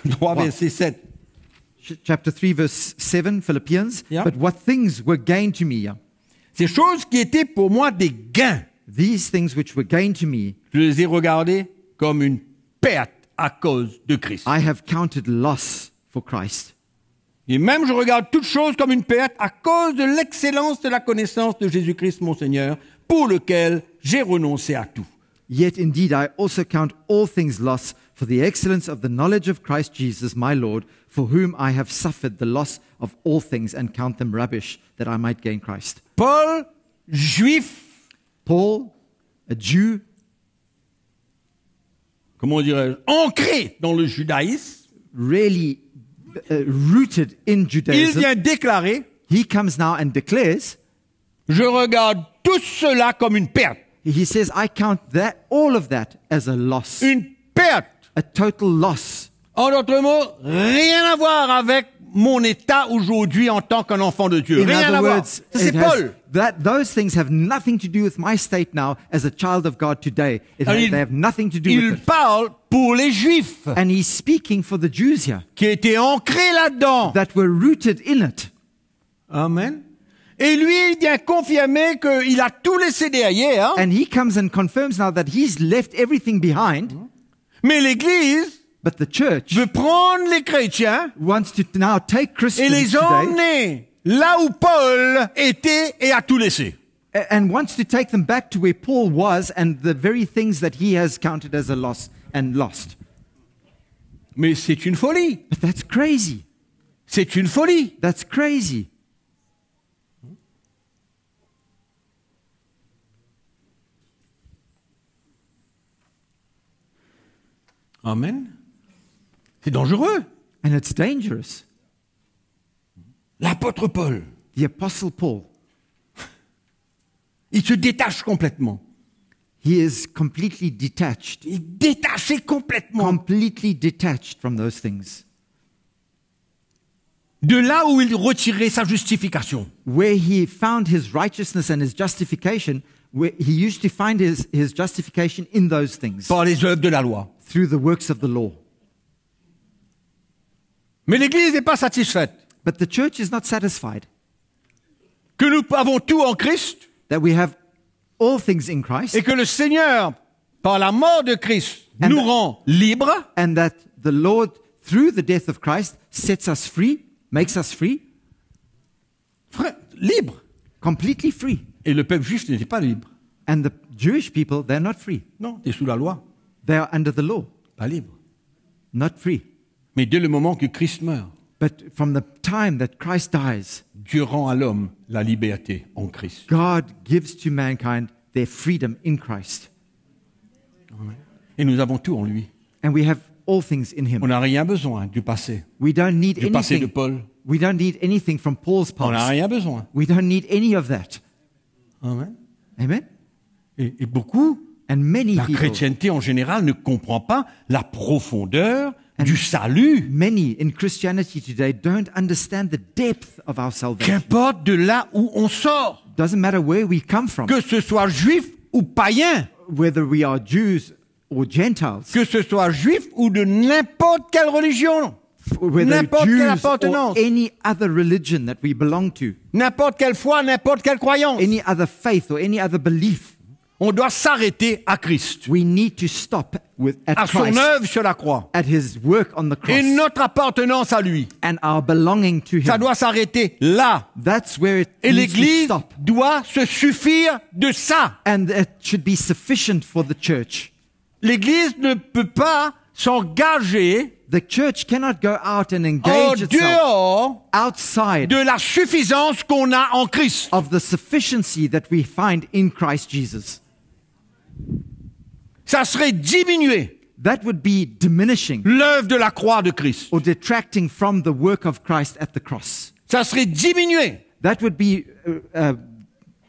3, Wow. verset 7. Chapter 3, verse 7, Philippians. Yeah. But what things were gain to me? Ces choses qui étaient pour moi des gains, These things which were gain to me, je les ai regardées comme une perte à cause de Christ. I have counted loss for Christ. Et même je regarde toutes choses comme une perte à cause de l'excellence de la connaissance de Jésus-Christ mon Seigneur, pour lequel j'ai renoncé à tout. Yet indeed I also count all things loss for the excellence of the knowledge of Christ Jesus my Lord, for whom I have suffered the loss of all things and count them rubbish, that I might gain Christ. Paul, juif, Paul, a Jew, comment dirais-je, ancré dans le judaïsme, really rooted in il Judaism, vient déclarer, he comes now and declares, je regarde tout cela comme une perte. he says, I count that all of that as a loss, Une perte. a total loss. En d'autres mots, rien à voir avec mon état aujourd'hui en tant qu'un enfant de Dieu. In Rien à other voir. words, C'est it has- Paul. those things have nothing to do with my state now as a child of God today. Alors, They have nothing to do il with it. parle pour les Juifs And he's speaking for the Jews here qui étaient ancrés là-dedans. that were rooted in it. Amen. Et lui, il vient confirmer qu'il a tout laissé derrière. And he comes and confirms now that he's left everything behind. Mais l'Église But the church veut prendre les chrétiens wants to now take et Christians les today emmener là où Paul était et a tout laissé. and wants to take them back to where Paul was and the very things that he has counted as a loss and lost. Mais c'est une folie. But that's crazy. C'est une folie. That's crazy. Amen. C'est dangereux. And it's dangerous. L'apôtre Paul, The Apostle Paul, il se détache complètement. he is completely detached, Il est détaché complètement completely detached from those things. de là où il retirait sa justification. Where he found his righteousness and his justification, where he used to find his justification in those things, Par les œuvres de la loi. through the works of the law. Mais l'Église n'est pas satisfaite. But the church is not satisfied Que nous avons tout en Christ that we have all things in Christ et que le Seigneur, par la mort de Christ, And nous the- rend libres. and that the Lord, through the death of Christ, sets us free, makes us free, Frère, libres. completely free. Et le peuple juif n'était pas libre. And the Jewish people, they're not free. Non, tu es sous la loi, They are under the law, pas libre. not free. Mais dès le moment que Christ meurt, But from the time that Christ dies, Dieu rend à l'homme la liberté en Christ. God gives to mankind their freedom in Christ. Et nous avons tout en lui. And we have all things in On him. n'a rien besoin du passé. We don't need Du passé de anything. Paul. We don't need anything from Paul's On n'a past. rien besoin. We don't need any of that. Amen. Amen? Et beaucoup, And many la people, chrétienté en général ne comprend pas la profondeur du salut. many in Christianity today don't understand the depth of our salvation. Qu'importe de là où on sort, Doesn't matter where we come from, que ce soit juif ou païen, whether we are Jews or Gentiles, que ce soit juif ou de n'importe quelle religion, whether n'importe quelle Jews or appartenance, any other religion that we belong to, n'importe quelle foi, n'importe quelle croyance. any other faith or any other belief, On doit s'arrêter à Christ, we need to stop à at son Christ, œuvre sur la croix. at his work on the Et cross, notre appartenance à lui, and our belonging to ça him. doit s'arrêter là. That's where it Et needs to l'Église stop. doit se suffire de ça. And it should be sufficient for the church. L'Église ne peut pas s'engager The church cannot go out and en engage itself dehors outside de la suffisance qu'on a en Christ. of the sufficiency that we find in Christ Jesus. Ça serait diminuer That would be diminishing l'œuvre de la croix de Christ. or detracting from the work of Christ at the cross. Ça serait diminuer That would be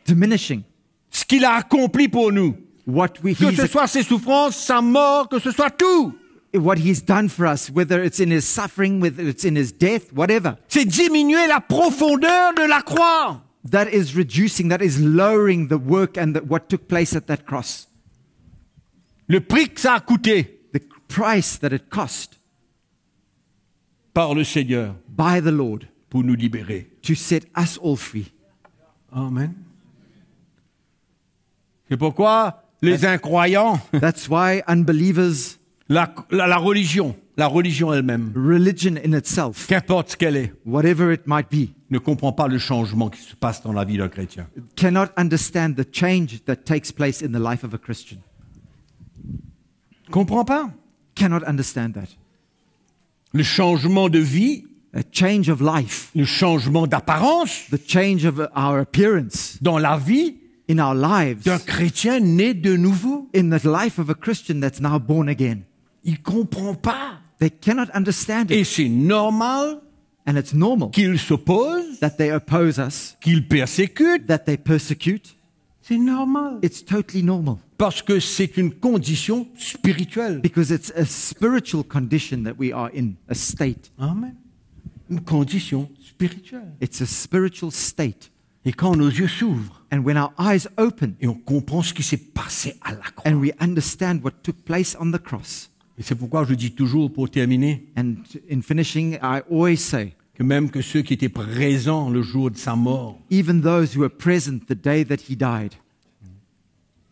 diminishing ce qu'il a accompli pour nous. Que ce soit ses souffrances, sa mort, que ce soit tout. what he's done for us, whether it's in his suffering, whether it's in his death, whatever. C'est diminuer la profondeur de la croix. That is reducing, that is lowering the work and what took place at that cross. Le prix que ça a coûté The price that it cost par le Seigneur by the Lord pour nous libérer. to set us all free. Amen. C'est pourquoi les incroyants, That's why unbelievers, la religion elle-même, religion in itself, qu'importe ce qu'elle est, whatever it might be, ne comprend pas le changement qui se passe dans la vie d'un chrétien. cannot understand the change that takes place in the life of a Christian. Comprend pas. Cannot understand that. Le changement de vie, A change of life, le changement d'apparence the change of our appearance dans la vie in our lives, d'un chrétien né de nouveau. in the life of a Christian that's now born again. Il comprend pas. They cannot understand Et it. c'est normal And it's normal qu'il s'oppose, that they oppose us, qu'il persécute. that they persecute. C'est normal. It's totally normal Parce que c'est une condition spirituelle. because it's a spiritual condition that we are in, a state. Amen. Une condition spirituelle. It's a spiritual state. Et quand nos yeux s'ouvrent And when our eyes open et on comprend ce qui s'est passé à la croix. and we understand what took place on the cross, Et c'est pourquoi je dis toujours, pour terminer, and in finishing, I always say, que même que ceux qui étaient présents le jour de sa mort even those who were present the day that he died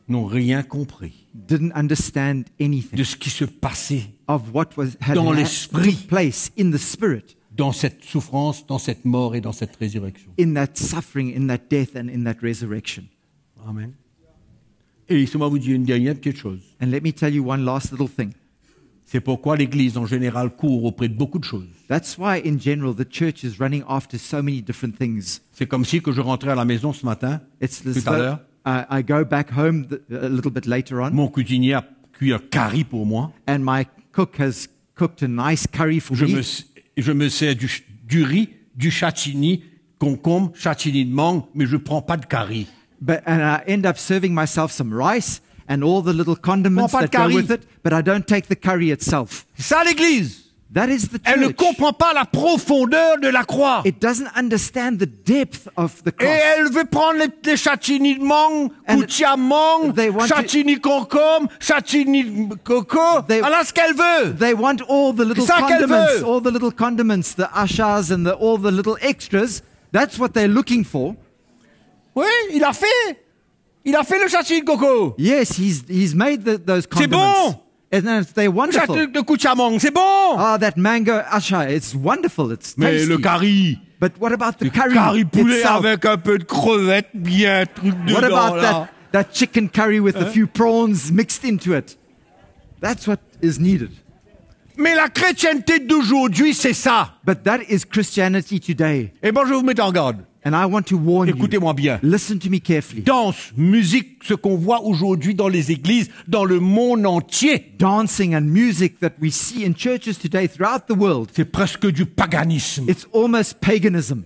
n'ont rien compris didn't understand anything de ce qui se passait of what had dans l'esprit. took place in the spirit, dans cette souffrance, dans cette mort et dans cette résurrection. in that suffering, in that death, and in that resurrection. Amen. Et laissez-moi vous dire une dernière petite chose. And let me tell you one last little thing. C'est pourquoi l'Église en général court auprès de beaucoup de choses. That's why, in general, the church is running after so many different things. C'est comme si que je rentrais à la maison ce matin, It's tout as à though l'heure, I go back home a little bit later on, mon cuisinier a cuit un curry pour moi. and my cook has cooked a nice curry for me. Je me sers du riz, du châtini, concombre, châtini de mangue, mais je prends pas de curry. And I end up serving myself some rice and all the little condiments Prends pas that de go curry. with it, but I don't take the curry itself. C'est ça l'Église. That is the Elle ne church. comprend pas la profondeur de la croix. It doesn't understand the depth of the Et cross. elle veut prendre les châtini de mangue, And koutia mangue, they want to- châtini concombre, châtini de coco. They- Voilà ce qu'elle veut. They want all the little C'est ça qu'elle condiments, veut. all the little condiments, the ashas and all the little extras. That's what they're looking for. Oui, il a fait. Il a fait le châtini de coco. Yes, he's made those C'est condiments. bon. And then they're Le wonderful. châtini de koutia mangue, c'est bon. Ah, that mango asha, it's wonderful. It's Mais tasty. le curry. But what about the Le curry, curry poulet itself? avec un peu de crevettes, bien truc What dedans about là. that chicken curry with a few prawns mixed into it? That's what is needed. Mais la chrétienté d'aujourd'hui, c'est ça. But that is Christianity today. Et bon, je vais vous mettre en garde. And I want to warn you. Écoutez-moi bien. Listen to me carefully. Danse, musique, ce qu'on voit aujourd'hui dans les églises, dans le monde entier, Dancing and music that we see in churches today throughout the world, c'est presque du paganisme. it's almost paganism.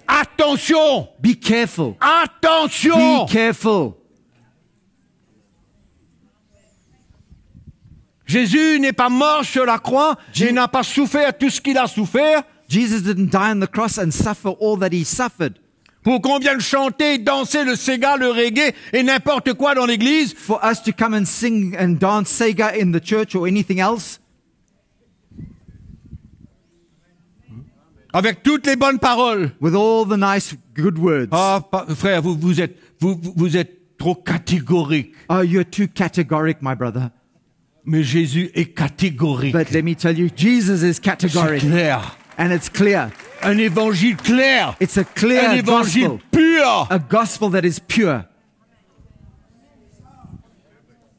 Attention! Be careful. Attention! Be careful. Jésus n'est pas mort sur la croix, il n'a pas souffert tout ce qu'il a souffert Jesus didn't die on the cross and suffer all that he suffered pour qu'on vienne chanter, danser le Sega, le reggae et n'importe quoi dans l'église. for us to come and sing and dance Sega in the church or anything else. Avec toutes les bonnes paroles. With all the nice, good words. Ah, frère, vous êtes trop catégorique. Oh, you're too categoric, my brother. Mais Jésus est catégorique. But let me tell you, Jesus is C'est categoric. clair. And it's clear. Un évangile clair. It's a Un clear évangile gospel. pur. A gospel that is pure.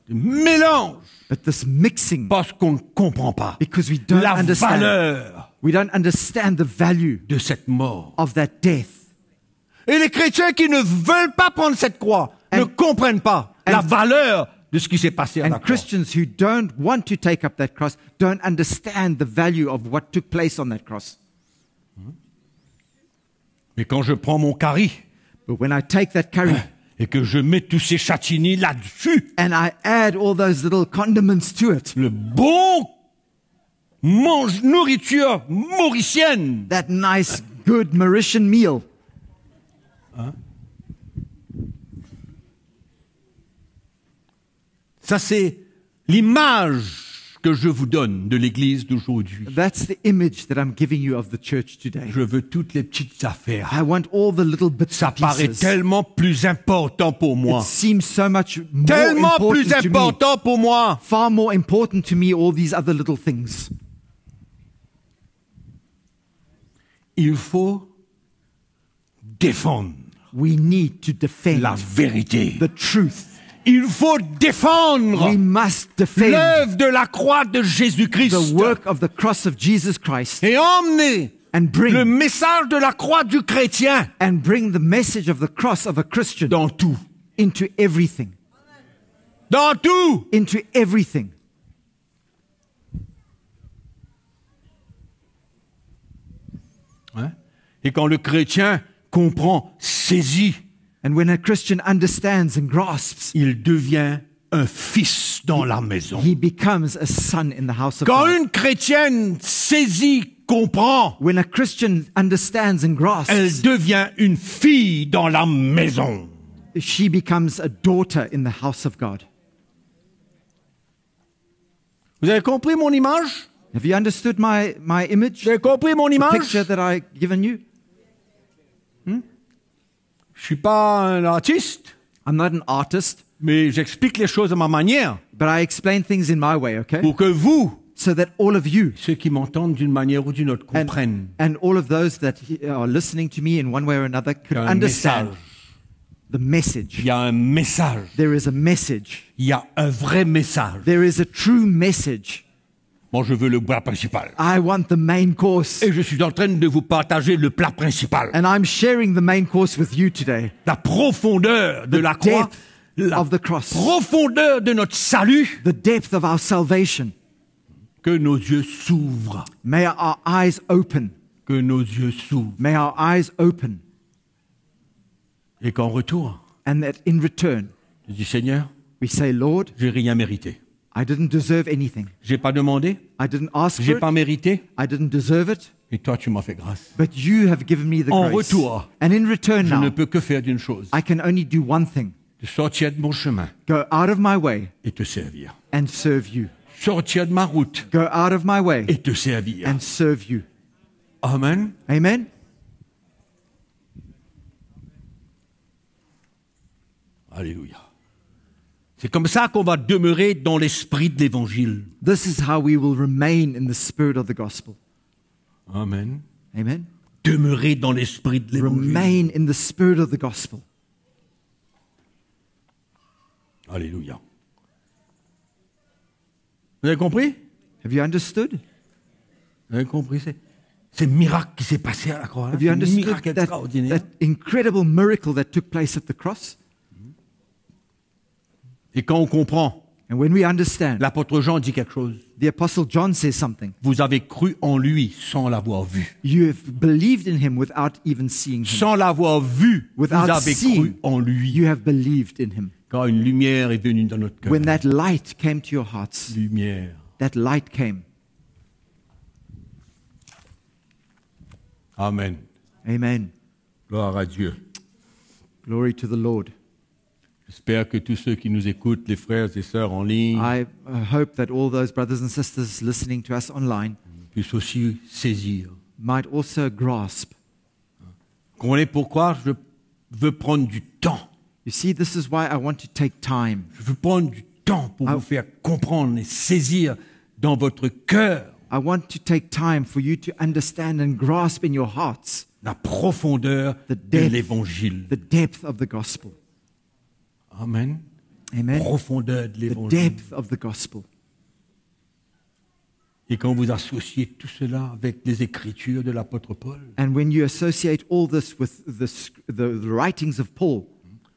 Mélange. But this mixing, Parce qu'on ne comprend pas because we don't la understand. valeur We don't understand the value de cette mort. of that death. Et les chrétiens qui ne veulent pas prendre cette croix ne comprennent pas la valeur de ce qui s'est passé à la And croix. Christians who don't want to take up that cross don't understand the value of what took place on that cross. Mais quand je prends mon carry But when I take that curry et que je mets tous ces châtini là-dessus, and I add all those little condiments to it, le bon nourriture mauricienne, that nice, good Mauritian meal, ça c'est l'image que je vous donne de l'église d'aujourd'hui. that's the image that I'm giving you of the church today. Je veux toutes les petites affaires. I want all the little bits Ça and paraît pieces. tellement plus important pour moi. It seems so much more Tellement important plus to me, important pour moi. far more important to me, all these other little things. Il faut défendre We need to defend la vérité. the truth. Il faut défendre We must defend l'œuvre de la croix de the Jésus-Christ work of the cross of Jesus Christ et emmener and le bring message de la croix du chrétien the message of the cross of a Christian dans tout. into everything. Dans tout. Into everything. Hein? Et quand le chrétien comprend, saisit, And when a Christian understands and grasps, il devient un fils dans la maison. he becomes a son in the house of Quand God. une chrétienne saisit, comprend, When a Christian understands and elle grasps, devient une fille dans la maison. she becomes a daughter in the house of God. Vous avez compris mon image? Have you understood my image? Vous avez compris mon The image? picture that I given you? Je suis pas un artiste, I'm not an artist, mais j'explique les choses à ma manière but I explain things in my way, okay? pour que vous, So that all of you ceux qui m'entendent d'une manière ou d'une autre, comprennent and all of those that are listening to me in one way or another qu'il could y a un understand message. the message. Il y a un message. There is a message. Il y a un vrai message. There is a true message. Moi, je veux le plat principal. I want the main course. Et je suis en train de vous partager le plat principal. And I'm sharing the main course with you today. La profondeur de la croix, Depth la of the cross. profondeur de notre salut, The depth of our salvation. que nos yeux s'ouvrent. May our eyes open. Que nos yeux s'ouvrent. May our eyes open. Et qu'en retour, And that in return, je dis Seigneur, we say, Lord, j'ai rien mérité. I didn't deserve anything. J'ai pas demandé, I didn't ask j'ai for pas it. mérité, I didn't deserve it. et toi tu m'as fait grâce. But you have given me the En grace. retour, And in return Je ne now, peux que faire d'une chose, I can only do one thing. de sortir de mon chemin Go out of my way et te servir. and serve you. Sortir de ma route Go out of my way et te servir. and serve you. Amen. Amen? Alléluia. C'est comme ça qu'on va demeurer dans l'esprit de l'évangile. This is how we will remain in the spirit of the gospel. Amen. Amen? Demeurer dans l'esprit de l'évangile. Remain in the spirit of the gospel. Alléluia. Vous avez compris? Have you understood? Vous avez compris? C'est le miracle qui s'est passé à la croix. Have C'est you un understood miracle extraordinaire. that incredible miracle that took place at the cross? Et quand on comprend, And when we understand, l'apôtre Jean dit quelque chose. the Apostle John says something. Vous avez cru en lui sans l'avoir vu. You have believed in him without even seeing him. Sans l'avoir vu, vous Without avez seeing, cru en lui. you have believed in him. Quand une lumière est venue dans notre cœur. When that light came to your hearts, Lumière. that light came. Amen. Amen. Gloire à Dieu. Glory to the Lord. J'espère que tous ceux qui nous écoutent, les frères et sœurs en ligne, I hope that all those brothers and sisters listening to us online puissent aussi saisir. might also grasp. Comprenez pourquoi je veux prendre du temps. You see, this is why I want to take time. Je veux prendre du temps pour Ah. vous faire comprendre et saisir dans votre cœur I want to take time for you to understand and grasp in your hearts la profondeur The de depth. l'évangile. the depth of the gospel. Amen. Amen. Profondeur de The l'évangile. depth of the gospel. Et quand vous associez tout cela avec les écritures de l'apôtre Paul, And when you associate all this with the writings of Paul,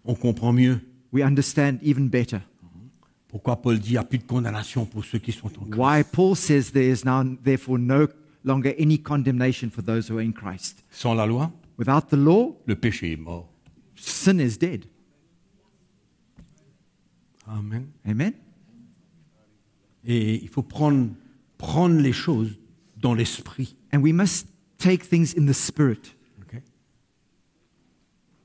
on comprend mieux we understand even better pourquoi Paul dit qu'il n'y a plus de condamnation pour ceux qui sont en Christ. why Paul says there is now therefore no longer any condemnation for those who are in Christ. Sans la loi, Without the law, le péché est mort. sin is dead. Amen. Amen. Et il faut prendre les choses dans l'esprit. And we must take things in the spirit, Ok?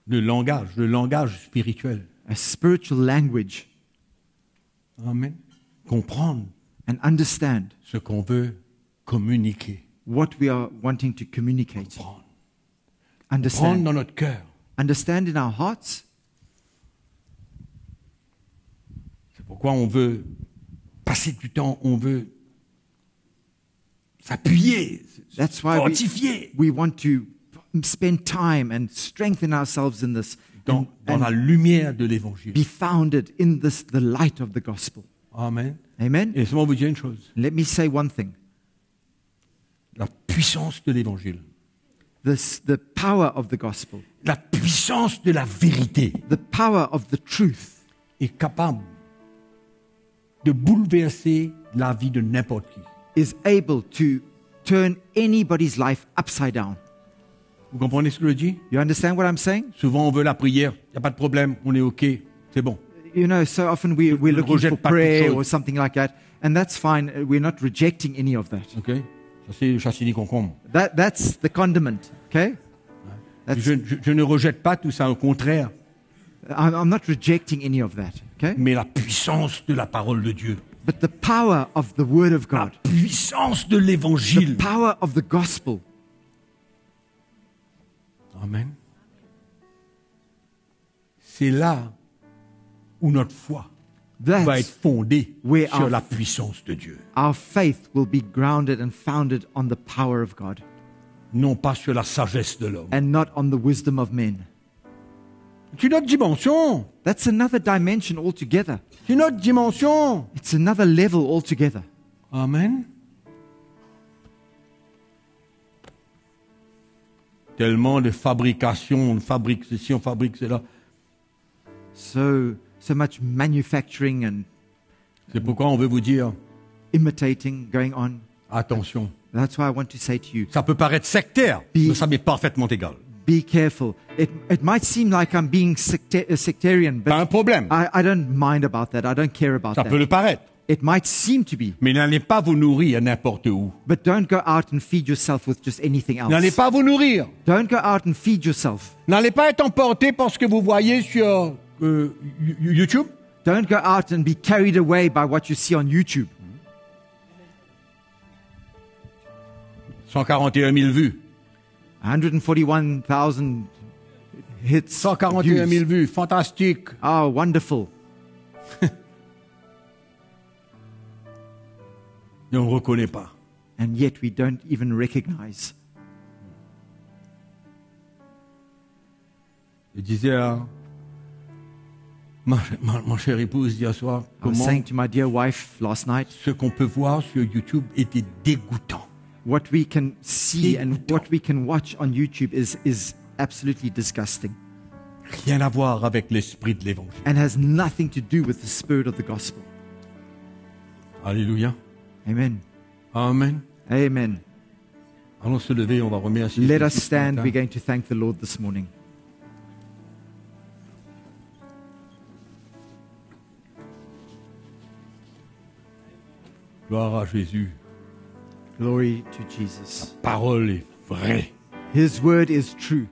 Le langage spirituel. a spiritual language, Amen. Comprendre and understand ce qu'on veut communiquer. what we are wanting to communicate. Prendre Understand. dans notre cœur. Understand in our hearts. C'est pourquoi on veut passer du temps, on veut s'appuyer, That's why fortifier we want to spend time and strengthen ourselves in this dans and la lumière de l'évangile. be founded in this, the light of the gospel. Amen. Amen. Et laissez-moi vous dire une chose. Let me say one thing. La puissance de l'évangile, The power of the gospel, la puissance de la vérité the power of the truth est capable de bouleverser la vie de n'importe qui. is able to turn anybody's life upside down. Vous comprenez ce que je dis? You understand what I'm saying? Souvent on veut la prière, il n'y a pas de problème, on est OK, c'est bon. You know, so often we're ne looking rejette for pas toute prayer chose. or something like that, and that's fine. We're not rejecting any of that. OK? Ça c'est châssis concombre. That's the condiment, okay? That's, Je ne rejette pas tout ça, au contraire, I'm not rejecting any of that, okay? mais la puissance de la parole de Dieu, But the power of the Word of la God, puissance de the l'évangile. power of the gospel, Amen. C'est là où notre foi va être that's fondée where sur our- la puissance de Dieu, our faith will be grounded and founded on the power of God non pas sur la sagesse de l'homme. and not on the wisdom of men. C'est une autre dimension. That's another dimension altogether. C'est une autre dimension. It's another level altogether. Amen. Tellement de fabrication, on fabrique ceci, on fabrique cela. So much manufacturing and C'est pourquoi on veut vous dire, imitating going on. attention. That's why I want to say to you, Ça peut paraître sectaire, Be- mais ça m'est parfaitement égal. be careful. It might seem like I'm being sectarian, Pas un but problème. I don't mind about that. I don't care about Ça peut that. le paraître. It might seem to be, Mais n'allez pas vous nourrir n'importe où. but don't go out and feed yourself with just anything N'allez else. pas vous nourrir. Don't go out and feed yourself. N'allez pas être emporté par ce que vous voyez sur YouTube. Don't go out and be carried away by what you see on YouTube. 141 000 vues. 141,000 hits. 141 000 views. vues. Fantastique. Oh, wonderful. Et on ne reconnaît pas. And yet we don't even recognize. Je disais Ma chère épouse hier soir, I was comment saying to my dear wife last night, ce qu'on peut voir sur YouTube était dégoûtant. what we can see and what we can watch on YouTube is absolutely disgusting Rien à voir avec l'esprit de l'évangile. and has nothing to do with the spirit of the gospel. Alléluia. Amen. Amen. Amen. Allons se lever, on va remercier Let Jésus us ce stand. matin. We're going to thank the Lord this morning. Gloire à Jésus. Glory to Jesus. Parole est vraie. His word is true.